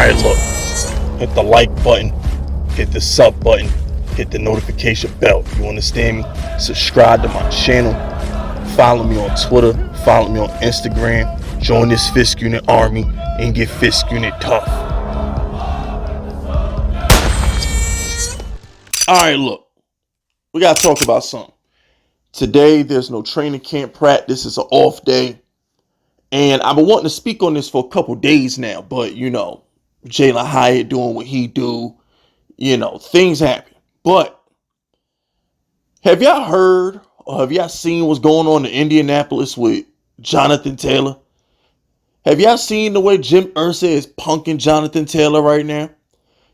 Alright, look. Hit the like button. Hit the sub button. Hit the notification bell. You understand me? Subscribe to my channel. Follow me on Twitter. Follow me on Instagram. Join this Fisk Unit army and get Fisk Unit tough. Alright, look. We gotta talk about something. Today, there's no training camp practice. It's an off day. And I've been wanting to speak on this for a couple days now. But, Jalen Hyatt doing what he do. Things happen. But have y'all heard or have y'all seen what's going on in Indianapolis with Jonathan Taylor? Have y'all seen the way Jim Irsay is punking Jonathan Taylor right now?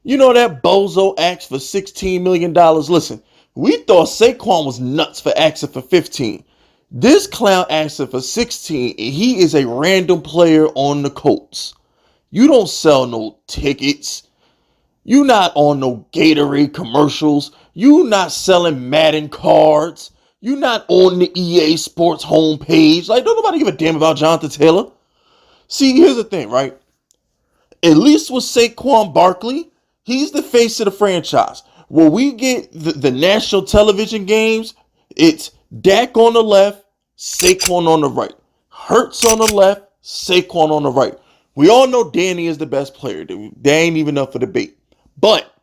You know that bozo asked for $16 million. Listen, we thought Saquon was nuts for asking for 15. This clown asked for 16, and he is a random player on the Colts. You don't sell no tickets. You not on no Gatorade commercials. You not selling Madden cards. You not on the EA Sports homepage. Like, don't nobody give a damn about Jonathan Taylor. See, here's the thing, right? At least with Saquon Barkley, he's the face of the franchise. When we get the national television games, it's Dak on the left, Saquon on the right. Hurts on the left, Saquon on the right. We all know Danny is the best player. There ain't even up for debate. But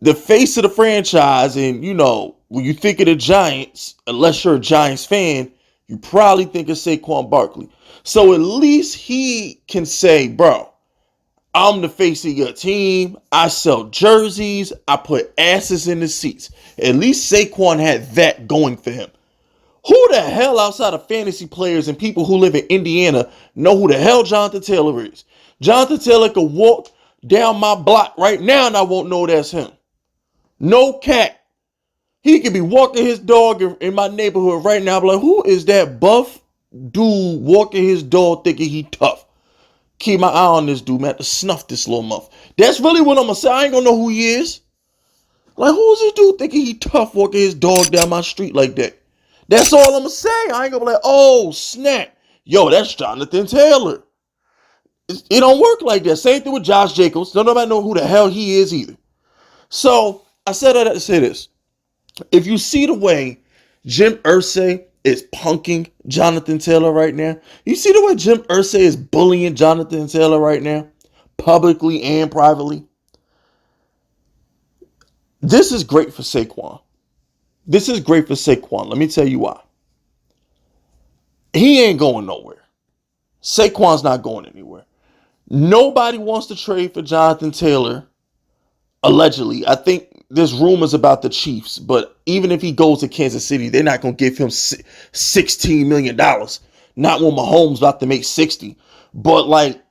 the face of the franchise, and when you think of the Giants, unless you're a Giants fan, you probably think of Saquon Barkley. So at least he can say, bro, I'm the face of your team. I sell jerseys. I put asses in the seats. At least Saquon had that going for him. Who the hell outside of fantasy players and people who live in Indiana know who the hell Jonathan Taylor is? Jonathan Taylor could walk down my block right now and I won't know that's him. No cat. He could be walking his dog in my neighborhood right now. I'm like, who is that buff dude walking his dog thinking he tough? Keep my eye on this dude, man. I have to snuff this little muff. That's really what I'm going to say. I ain't going to know who he is. Like, who is this dude thinking he tough walking his dog down my street like that? That's all I'm going to say. I ain't going to be like, oh, snap. Yo, that's Jonathan Taylor. It don't work like that. Same thing with Josh Jacobs. Don't nobody know who the hell he is either. So, I said that to say this. If you see the way Jim Irsay is punking Jonathan Taylor right now, you see the way Jim Irsay is bullying Jonathan Taylor right now, publicly and privately. This is great for Saquon. This is great for Saquon. Let me tell you why. He ain't going nowhere. Saquon's not going anywhere. Nobody wants to trade for Jonathan Taylor, allegedly. I think there's rumors about the Chiefs, but even if he goes to Kansas City, they're not going to give him $16 million. Not when Mahomes about to make 60. But,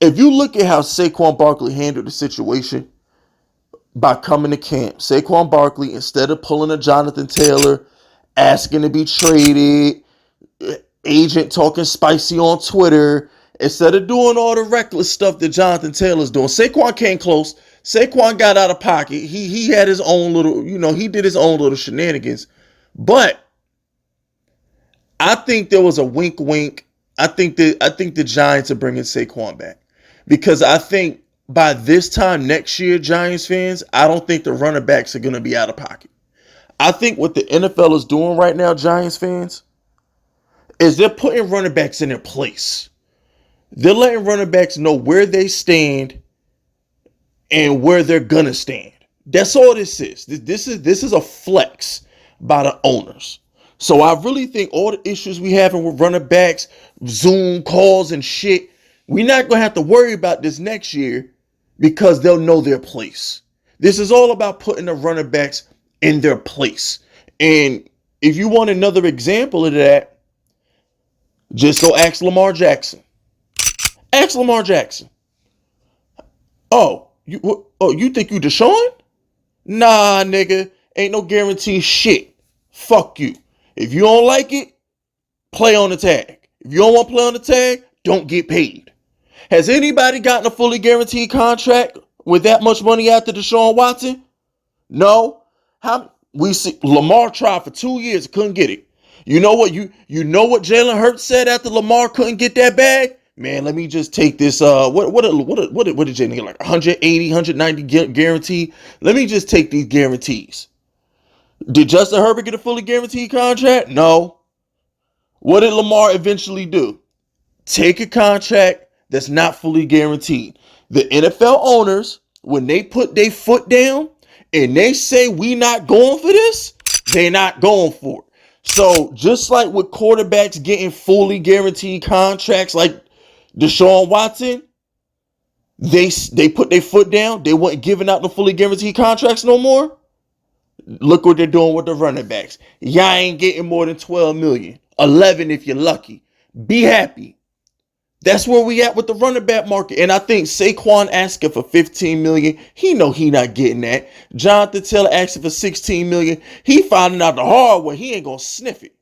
if you look at how Saquon Barkley handled the situation by coming to camp, Saquon Barkley, instead of pulling a Jonathan Taylor, asking to be traded, agent talking spicy on Twitter, instead of doing all the reckless stuff that Jonathan Taylor's doing, Saquon came close. Saquon got out of pocket. He had his own little, he did his own little shenanigans. But I think there was a wink. I think the Giants are bringing Saquon back. Because I think by this time next year, Giants fans, I don't think the running backs are going to be out of pocket. I think what the NFL is doing right now, Giants fans, is they're putting running backs in their place. They're letting running backs know where they stand and where they're gonna stand. That's all this is. This is a flex by the owners. So I really think all the issues we having with running backs, Zoom calls and shit, we're not gonna have to worry about this next year because they'll know their place. This is all about putting the running backs in their place. And if you want another example of that, just go ask Lamar Jackson. Ask Lamar Jackson. You think you Deshaun? Nah, nigga. Ain't no guarantee shit. Fuck you. If you don't like it, play on the tag. If you don't want to play on the tag, don't get paid. Has anybody gotten a fully guaranteed contract with that much money after Deshaun Watson? No. We see Lamar tried for 2 years, couldn't get it. You know what? You know what Jalen Hurts said after Lamar couldn't get that bag? man, let me just take this, what did Jay get, like 180, 190 guarantee? Let me just take these guarantees. Did Justin Herbert get a fully guaranteed contract? No. What did Lamar eventually do? Take a contract that's not fully guaranteed. The NFL owners, when they put their foot down and they say we not going for this, they not going for it. So just like with quarterbacks getting fully guaranteed contracts like Deshaun Watson, they put their foot down. They weren't giving out the fully guaranteed contracts no more. Look what they're doing with the running backs. Y'all ain't getting more than 12 million. 11 if you're lucky. Be happy. That's where we at with the running back market. And I think Saquon asking for 15 million. He know he not getting that. Jonathan Taylor asking for 16 million. He finding out the hard way. He ain't gonna sniff it.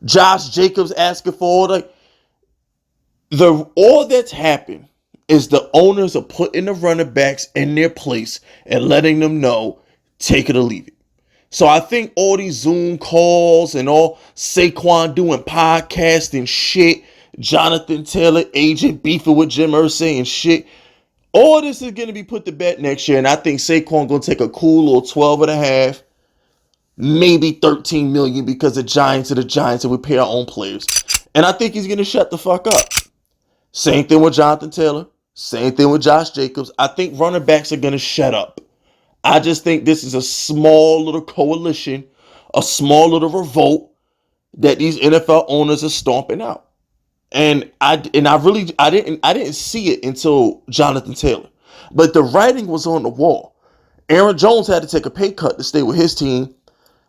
Josh Jacobs asking for all that's happened is the owners are putting the running backs in their place and letting them know, take it or leave it. So I think all these Zoom calls and all Saquon doing podcasts and shit, Jonathan Taylor agent beefing with Jim Irsay and shit, all this is going to be put to bed next year. And I think Saquon going to take a cool little 12 and a half, maybe 13 million because the Giants are the Giants and we pay our own players. And I think he's going to shut the fuck up. Same thing with Jonathan Taylor. Same thing with Josh Jacobs. I think running backs are going to shut up. I just think this is a small little coalition, a small little revolt that these NFL owners are stomping out. And I didn't see it until Jonathan Taylor. But the writing was on the wall. Aaron Jones had to take a pay cut to stay with his team.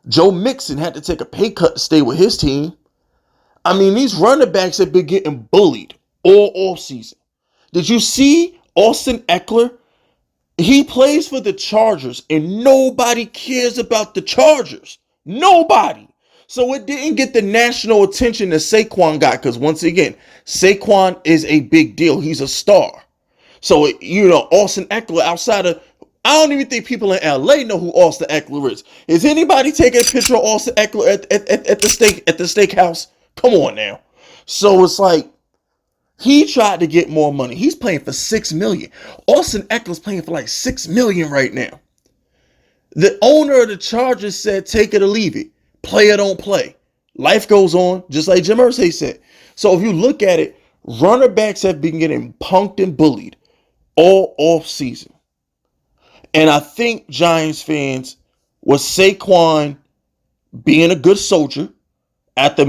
Joe Mixon had to take a pay cut to stay with his team. I mean, these running backs have been getting bullied all offseason. Did you see Austin Eckler? He plays for the Chargers, and nobody cares about the Chargers. Nobody. So it didn't get the national attention that Saquon got, because once again, Saquon is a big deal. He's a star. So, Austin Eckler outside of, I don't even think people in LA know who Austin Eckler is. Is anybody taking a picture of Austin Eckler at the steakhouse? Come on now. So it's like, he tried to get more money. He's playing for $6 million. Austin Eckler's playing for like $6 million right now. The owner of the Chargers said, take it or leave it. Play or don't play. Life goes on, just like Jim Irsay said. So if you look at it, runner backs have been getting punked and bullied all off season. And I think Giants fans, with Saquon being a good soldier, after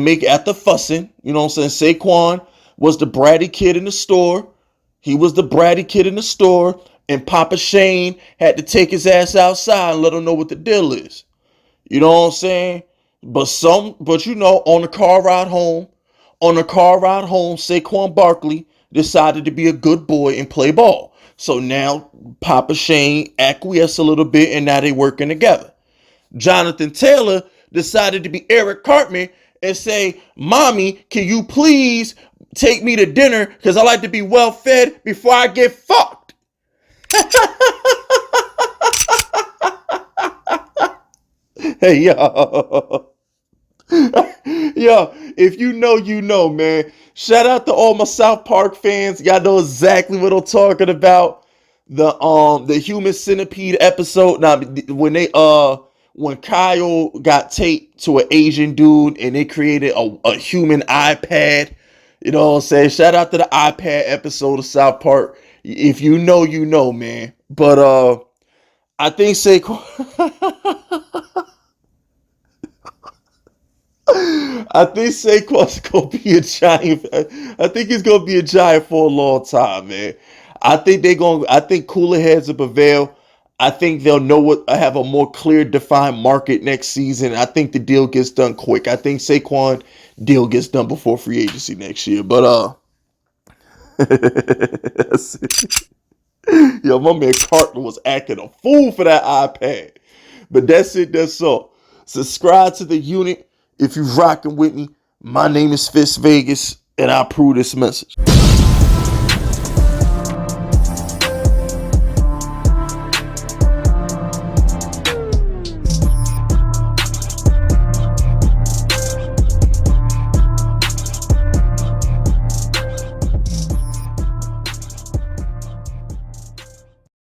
fussing, you know what I'm saying? Saquon was the bratty kid in the store. He was the bratty kid in the store. And Papa Shane had to take his ass outside and let him know what the deal is. You know what I'm saying? But on the car ride home, Saquon Barkley decided to be a good boy and play ball. So now Papa Shane acquiesced a little bit and now they working together. Jonathan Taylor decided to be Eric Cartman and say, Mommy, can you please take me to dinner because I like to be well fed before I get fucked. Hey, yo. Yo, if you know, you know, man. Shout out to all my South Park fans. Y'all know exactly what I'm talking about. The Human Centipede episode. Now, when Kyle got taped to an Asian dude and they created a human iPad. You know what I'm saying? Shout out to the iPad episode of South Park. If you know, you know, man. But I think Saquon I think Saquon's gonna be a Giant. I think he's gonna be a Giant for a long time, man. I think cooler heads will prevail. I think they'll have a more clear defined market next season. I think the deal gets done quick. I think Saquon deal gets done before free agency next year. But yo, my man Carter was acting a fool for that iPad. But that's it, that's all. Subscribe to the unit if you're rocking with me. My name is Fist Vegas, and I approve this message.